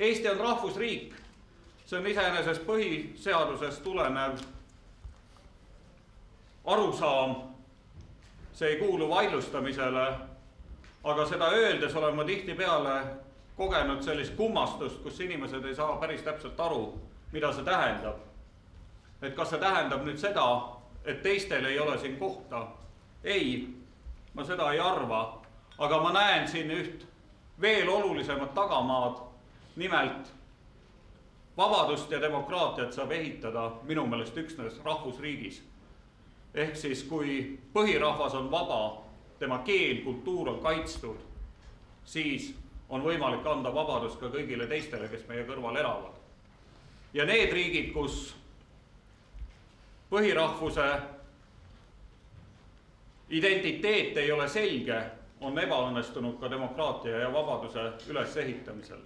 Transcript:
Eesti on rahvusriik, see on iseenesest põhiseadusest tulenev arusaam, see ei kuulu vaidlustamisele, aga seda öeldes olen ma tihtipeale kogenud sellist kummastust, kus inimesed ei saa päris täpselt aru, mida see tähendab. Et kas see tähendab nüüd seda, et teistel ei ole siin kohta? Ei, ma seda ei arva, aga ma näen siin üht veel olulisemat tagamaad, nimelt vabadust ja demokraatiat saab ehitada minu meelest üksnes rahvusriigis. Ehk siis, kui põhirahvas on vaba, tema keel, kultuur on kaitstud, siis on võimalik anda vabadust ka kõigile teistele, kes meie kõrval elavad. Ja need riigid, kus põhirahvuse identiteet ei ole selge, on ebaõnnestunud ka demokraatia ja vabaduse ülesehitamisel.